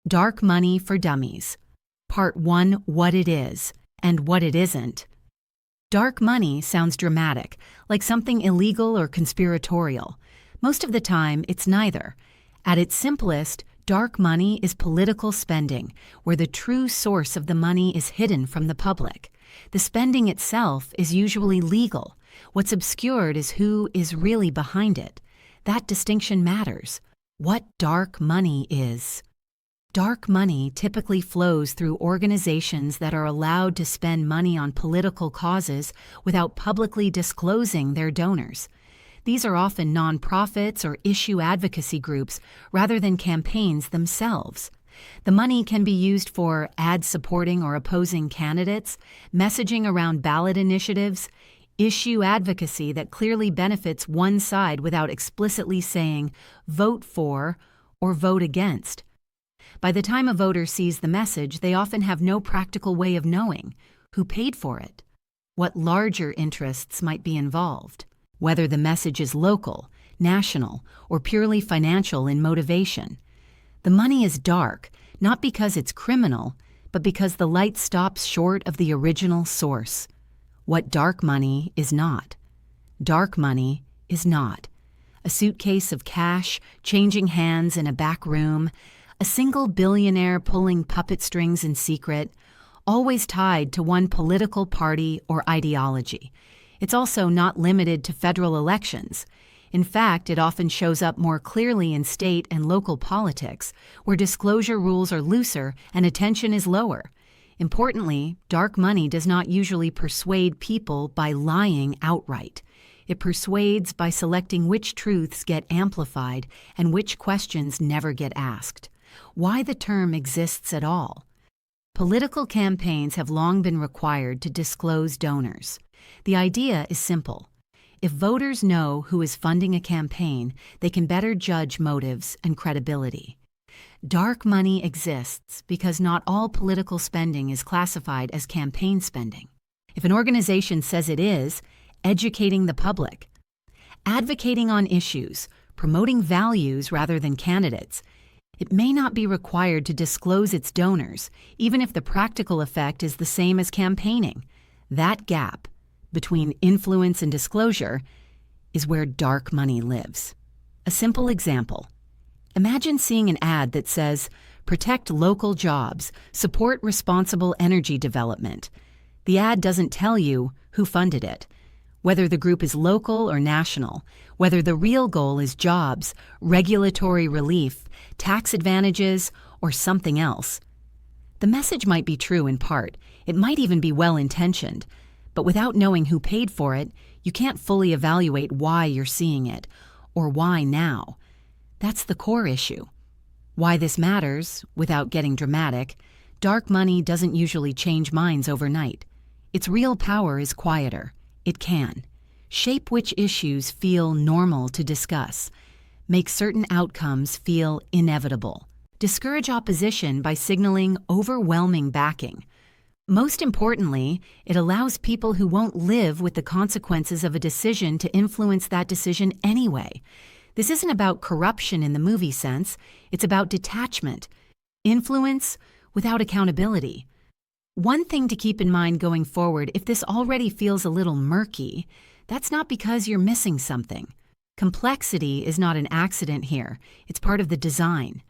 Dark Money for Dummies. Part 1: What it is and what it isn't. Dark money sounds dramatic, like something illegal or conspiratorial. Most of the time, it's neither. At its simplest, dark money is political spending, where the true source of the money is hidden from the public. The spending itself is usually legal. What's obscured is who is really behind it. That distinction matters. What dark money is. Dark money typically flows through organizations that are allowed to spend money on political causes without publicly disclosing their donors. These are often nonprofits or issue advocacy groups rather than campaigns themselves. The money can be used for ad supporting or opposing candidates, messaging around ballot initiatives, issue advocacy that clearly benefits one side without explicitly saying vote for or vote against. By the time a voter sees the message, they often have no practical way of knowing who paid for it, what larger interests might be involved, whether the message is local, national, or purely financial in motivation. The money is dark, not because it's criminal, but because the light stops short of the original source. What dark money is not. Dark money is not a suitcase of cash changing hands in a back room, a single billionaire pulling puppet strings in secret, always tied to one political party or ideology. It's also not limited to federal elections. In fact, it often shows up more clearly in state and local politics, where disclosure rules are looser and attention is lower. Importantly, dark money does not usually persuade people by lying outright. It persuades by selecting which truths get amplified and which questions never get asked. Why the term exists at all. Political campaigns have long been required to disclose donors. The idea is simple. If voters know who is funding a campaign, they can better judge motives and credibility. Dark money exists because not all political spending is classified as campaign spending. If an organization says it is, educating the public, advocating on issues, promoting values rather than candidates, it may not be required to disclose its donors, even if the practical effect is the same as campaigning. That gap between influence and disclosure is where dark money lives. A simple example. Imagine seeing an ad that says, "Protect local jobs, support responsible energy development." The ad doesn't tell you who funded it, whether the group is local or national, whether the real goal is jobs, regulatory relief, tax advantages, or something else. The message might be true in part. It might even be well-intentioned. But without knowing who paid for it, you can't fully evaluate why you're seeing it, or why now. That's the core issue. Why this matters, without getting dramatic, dark money doesn't usually change minds overnight. Its real power is quieter. It can shape which issues feel normal to discuss, make certain outcomes feel inevitable, discourage opposition by signaling overwhelming backing. Most importantly, it allows people who won't live with the consequences of a decision to influence that decision anyway. This isn't about corruption in the movie sense, it's about detachment, influence without accountability. One thing to keep in mind going forward, if this already feels a little murky, that's not because you're missing something. Complexity is not an accident here, it's part of the design.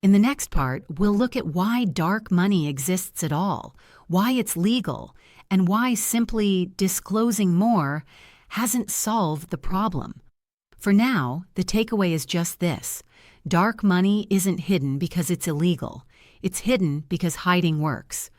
In the next part, we'll look at why dark money exists at all, why it's legal, and why simply disclosing more hasn't solved the problem. For now, the takeaway is just this. Dark money isn't hidden because it's illegal. It's hidden because hiding works.